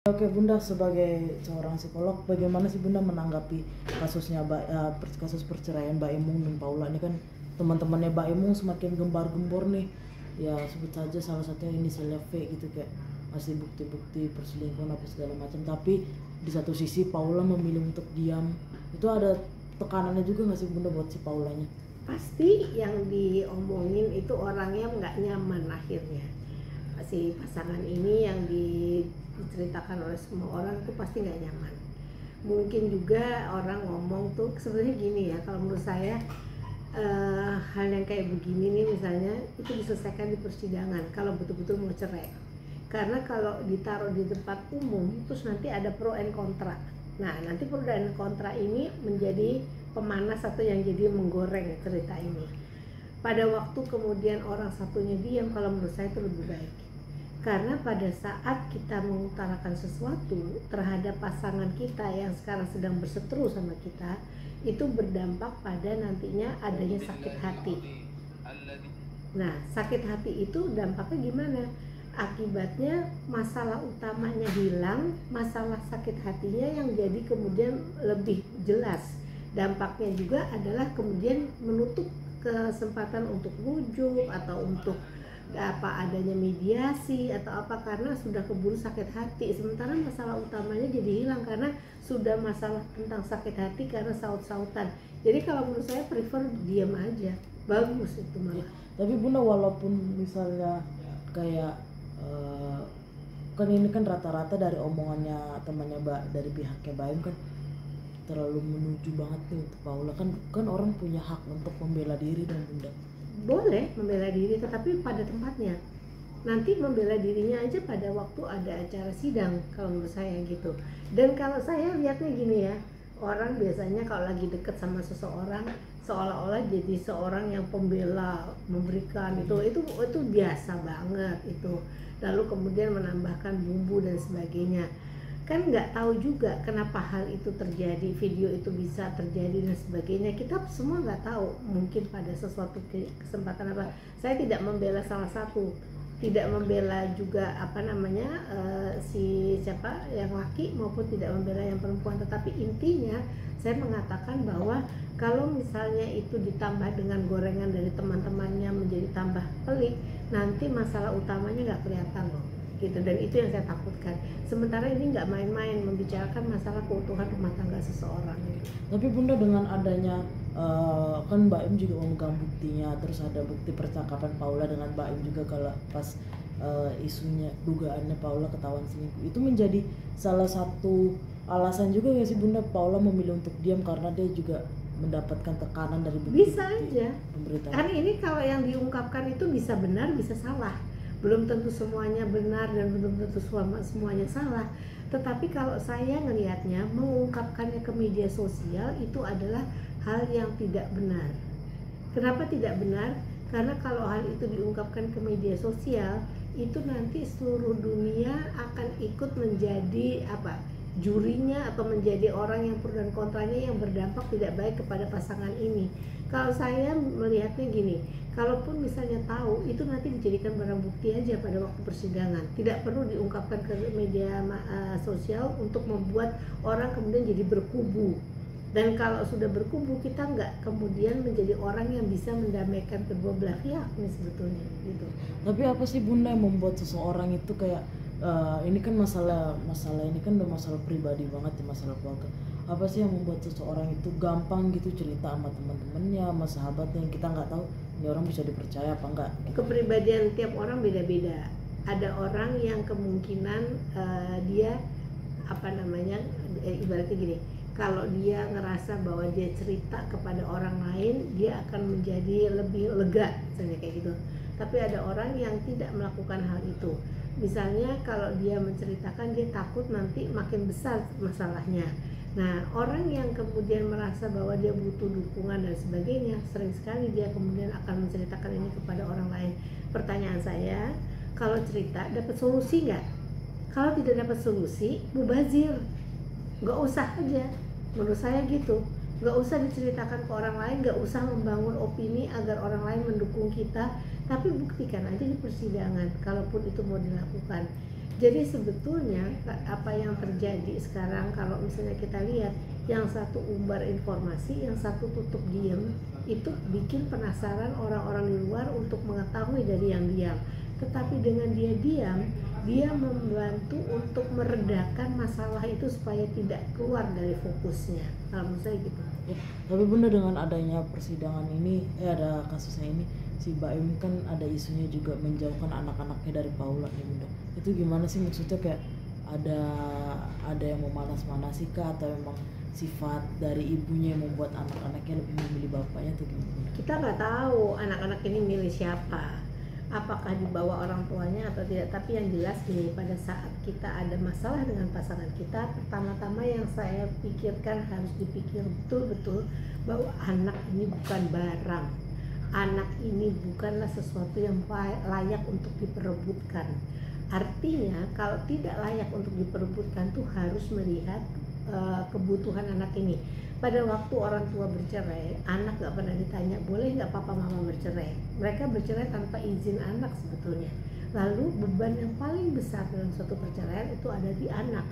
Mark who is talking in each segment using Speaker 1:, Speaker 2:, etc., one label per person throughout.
Speaker 1: Oke Bunda, sebagai seorang psikolog, bagaimana sih Bunda menanggapi kasusnya kasus perceraian Mbak Emung dan Paula ini kan teman-temannya Mbak Emung semakin gembar-gembor nih, ya sebut saja salah satunya inisialnya V gitu, kayak masih bukti-bukti perselingkuhan apa segala macam, tapi di satu sisi Paula memilih untuk diam. Itu ada tekanannya juga nggak sih Bunda buat si Paulanya?
Speaker 2: Pasti yang diomongin itu orangnya nggak nyaman akhirnya. Si pasangan ini yang diceritakan oleh semua orang itu pasti nggak nyaman. Mungkin juga orang ngomong tuh sebenarnya gini ya, kalau menurut saya hal yang kayak begini nih misalnya itu diselesaikan di persidangan kalau betul-betul mau cerai. Karena kalau ditaruh di tempat umum terus nanti ada pro and kontra. Nah nanti pro dan kontra ini menjadi pemanas atau yang jadi menggoreng cerita ini. Pada waktu kemudian orang satunya diam, kalau menurut saya itu lebih baik. Karena pada saat kita mengutarakan sesuatu terhadap pasangan kita yang sekarang sedang berseteru sama kita, itu berdampak pada nantinya adanya sakit hati. Nah, sakit hati itu dampaknya gimana? Akibatnya masalah utamanya hilang, masalah sakit hatinya yang jadi kemudian lebih jelas. Dampaknya juga adalah kemudian menutup kesempatan untuk rujuk atau untuk adanya mediasi atau apa, karena sudah keburu sakit hati. Sementara masalah utamanya jadi hilang karena sudah masalah tentang sakit hati karena saut-sautan. Jadi kalau menurut saya prefer diam aja, bagus itu malah.
Speaker 1: Tapi Bunda, walaupun misalnya kayak kan ini kan rata-rata dari omongannya temannya dari pihaknya Baim kan terlalu menuju banget nih untuk Paula, kan orang punya hak untuk membela diri dan Bunda.
Speaker 2: Boleh membela diri tetapi pada tempatnya. Nanti membela dirinya aja pada waktu ada acara sidang kalau menurut saya gitu. Dan kalau saya lihatnya gini ya, orang biasanya kalau lagi deket sama seseorang seolah-olah jadi seorang yang pembela, memberikan itu biasa banget itu. Lalu kemudian menambahkan bumbu dan sebagainya. Kan nggak tahu juga kenapa hal itu terjadi, video itu bisa terjadi dan sebagainya. Kita semua nggak tahu, mungkin pada sesuatu kesempatan apa. Saya tidak membela salah satu, tidak membela juga si siapa yang laki maupun tidak membela yang perempuan, tetapi intinya saya mengatakan bahwa kalau misalnya itu ditambah dengan gorengan dari teman-temannya menjadi tambah pelik, nanti masalah utamanya nggak kelihatan loh gitu. Dan itu yang saya takutkan. Sementara ini nggak main-main membicarakan masalah keutuhan rumah tangga seseorang.
Speaker 1: Tapi Bunda, dengan adanya kan Mbak Im juga memegang buktinya, terus ada bukti percakapan Paula dengan Mbak Im juga kalau pas isunya dugaannya Paula ketahuan selingkuh, itu menjadi salah satu alasan juga nggak sih Bunda Paula memilih untuk diam karena dia juga mendapatkan tekanan dari bukti
Speaker 2: bisa aja pemberitaan. Karena ini kalau yang diungkapkan itu bisa benar bisa salah, belum tentu semuanya benar dan belum tentu semuanya salah. Tetapi kalau saya ngelihatnya mengungkapkannya ke media sosial itu adalah hal yang tidak benar. Kenapa tidak benar? Karena kalau hal itu diungkapkan ke media sosial itu nanti seluruh dunia akan ikut menjadi jurinya atau menjadi orang yang pro dan kontranya yang berdampak tidak baik kepada pasangan ini. Kalau saya melihatnya gini, kalaupun misalnya tahu itu nanti dijadikan barang bukti aja pada waktu persidangan, tidak perlu diungkapkan ke media sosial untuk membuat orang kemudian jadi berkubu. Dan kalau sudah berkubu kita nggak kemudian menjadi orang yang bisa mendamaikan kedua belah pihak nih sebetulnya gitu.
Speaker 1: Tapi apa sih Bunda yang membuat seseorang itu kayak ini kan masalah ini kan udah masalah pribadi banget ya, masalah keluarga. Apa sih yang membuat seseorang itu gampang gitu cerita sama teman-temannya, sama sahabatnya yang kita nggak tahu ini orang bisa dipercaya apa enggak?
Speaker 2: Kepribadian tiap orang beda-beda. Ada orang yang kemungkinan dia ibaratnya gini, kalau dia ngerasa bahwa dia cerita kepada orang lain dia akan menjadi lebih lega misalnya kayak gitu. Tapi ada orang yang tidak melakukan hal itu. Misalnya kalau dia menceritakan dia takut nanti makin besar masalahnya. Nah, orang yang kemudian merasa bahwa dia butuh dukungan dan sebagainya, sering sekali dia kemudian akan menceritakan ini kepada orang lain. Pertanyaan saya, kalau cerita dapat solusi nggak? Kalau tidak dapat solusi, mubazir, nggak usah aja. Menurut saya gitu, nggak usah diceritakan ke orang lain, nggak usah membangun opini agar orang lain mendukung kita, tapi buktikan aja di persidangan kalaupun itu mau dilakukan. Jadi sebetulnya apa yang terjadi sekarang kalau misalnya kita lihat, yang satu umbar informasi, yang satu tutup diam, itu bikin penasaran orang-orang di luar untuk mengetahui dari yang diam. Tetapi dengan dia diam, dia membantu untuk meredakan masalah itu supaya tidak keluar dari fokusnya. Kalau menurut saya gitu.
Speaker 1: Ya, tapi Bunda dengan adanya persidangan ini, ada kasusnya ini, si Baim kan ada isunya juga menjauhkan anak-anaknya dari Paula nih Bunda. Itu gimana sih, maksudnya kayak ada yang memanas-manasi kah, atau memang sifat dari ibunya yang membuat anak-anaknya lebih memilih bapaknya tuh gimana?
Speaker 2: Kita nggak tahu anak-anak ini milih siapa, apakah dibawa orang tuanya atau tidak. Tapi yang jelas gini, pada saat kita ada masalah dengan pasangan kita, pertama-tama yang saya pikirkan harus dipikir betul-betul bahwa anak ini bukan barang. Anak ini bukanlah sesuatu yang layak untuk diperebutkan. Artinya kalau tidak layak untuk diperebutkan tuh harus melihat kebutuhan anak ini. Pada waktu orang tua bercerai, anak gak pernah ditanya boleh nggak papa mama bercerai. Mereka bercerai tanpa izin anak sebetulnya. Lalu beban yang paling besar dalam suatu perceraian itu ada di anak,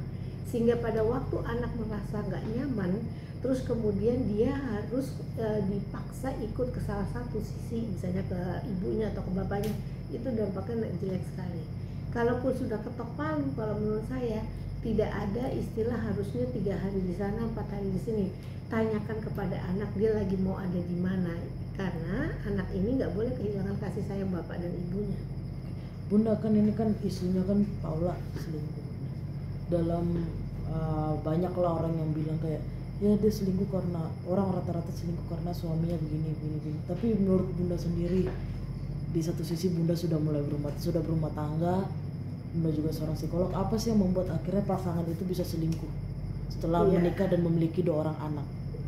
Speaker 2: sehingga pada waktu anak merasa nggak nyaman, terus kemudian dia harus dipaksa ikut ke salah satu sisi, misalnya ke ibunya atau ke bapaknya, itu dampaknya jelek sekali. Kalaupun sudah ketok palu, kalau menurut saya tidak ada istilah harusnya 3 hari di sana 4 hari di sini. Tanyakan kepada anak dia lagi mau ada di mana, karena anak ini nggak boleh kehilangan kasih sayang bapak dan ibunya.
Speaker 1: Bunda, kan ini kan isunya kan Paula selingkuh. Dalam banyaklah orang yang bilang kayak ya dia selingkuh karena orang rata-rata selingkuh karena suaminya begini. Tapi menurut Bunda sendiri, di satu sisi Bunda sudah berumah tangga, Bunda juga seorang psikolog, apa sih yang membuat akhirnya pasangan itu bisa selingkuh setelah menikah dan memiliki 2 orang anak?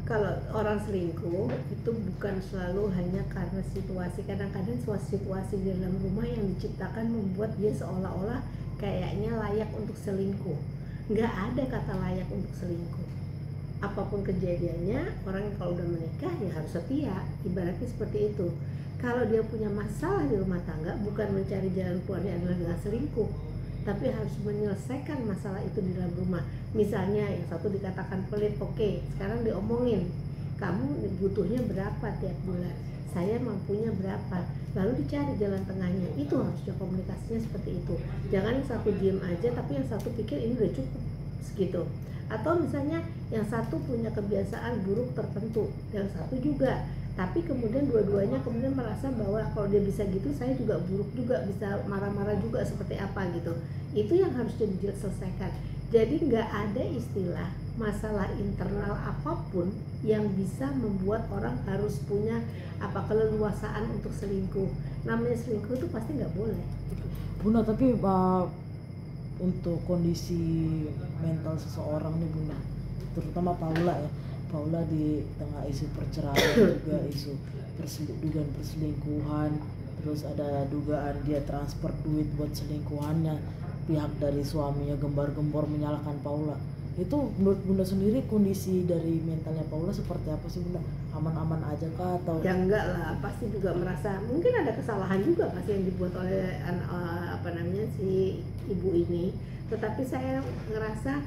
Speaker 2: Kalau orang selingkuh itu bukan selalu hanya karena situasi. Kadang-kadang situasi di dalam rumah yang diciptakan membuat dia seolah-olah kayaknya layak untuk selingkuh. Nggak ada kata layak untuk selingkuh. Apapun kejadiannya, orang yang kalau udah menikah ya harus setia, ibaratnya seperti itu. Kalau dia punya masalah di rumah tangga, bukan mencari jalan keluarnya adalah dengan selingkuh, tapi harus menyelesaikan masalah itu di dalam rumah. Misalnya yang satu dikatakan pelit, oke, sekarang diomongin, kamu butuhnya berapa tiap bulan, saya mampunya berapa, lalu dicari jalan tengahnya. Itu harusnya komunikasinya seperti itu. Jangan yang satu diem aja tapi yang satu pikir ini udah cukup segitu. Atau misalnya yang satu punya kebiasaan buruk tertentu, yang satu juga, tapi kemudian dua-duanya kemudian merasa bahwa kalau dia bisa gitu, saya juga buruk juga, bisa marah-marah juga seperti apa gitu. Itu yang harus diselesaikan. Jadi nggak ada istilah masalah internal apapun yang bisa membuat orang harus punya keleluasaan untuk selingkuh. Namanya selingkuh itu pasti nggak boleh.
Speaker 1: Bunda, tapi untuk kondisi mental seseorang nih Bunda, terutama Paula ya, Paula di tengah isu perceraian juga isu dugaan perselingkuhan, terus ada dugaan dia transfer duit buat selingkuhannya, pihak dari suaminya gembar-gembor menyalahkan Paula. Itu menurut Bunda sendiri kondisi dari mentalnya Paula seperti apa sih Bunda? Aman-aman aja kah atau?
Speaker 2: Ya enggak lah, pasti juga merasa mungkin ada kesalahan juga pasti yang dibuat oleh si ibu ini. Tetapi saya ngerasa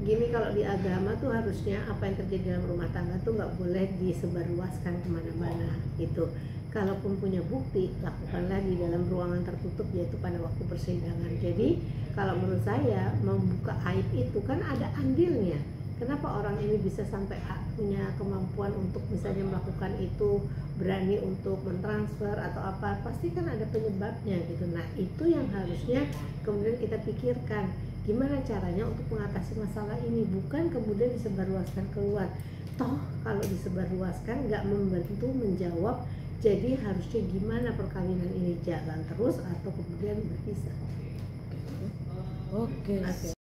Speaker 2: gini, kalau di agama tuh harusnya apa yang terjadi dalam rumah tangga tuh nggak boleh disebarluaskan kemana-mana gitu. Kalaupun punya bukti, lakukanlah di dalam ruangan tertutup, yaitu pada waktu persidangan. Jadi kalau menurut saya membuka aib itu kan ada andilnya. Kenapa orang ini bisa sampai punya kemampuan untuk misalnya melakukan itu, berani untuk mentransfer atau apa, pasti kan ada penyebabnya gitu. Nah itu yang harusnya kemudian kita pikirkan, gimana caranya untuk mengatasi masalah ini, bukan kemudian disebarluaskan keluar. Toh kalau disebarluaskan nggak membantu menjawab, jadi harusnya gimana perkawinan ini jalan terus atau kemudian berpisah.
Speaker 1: Oke.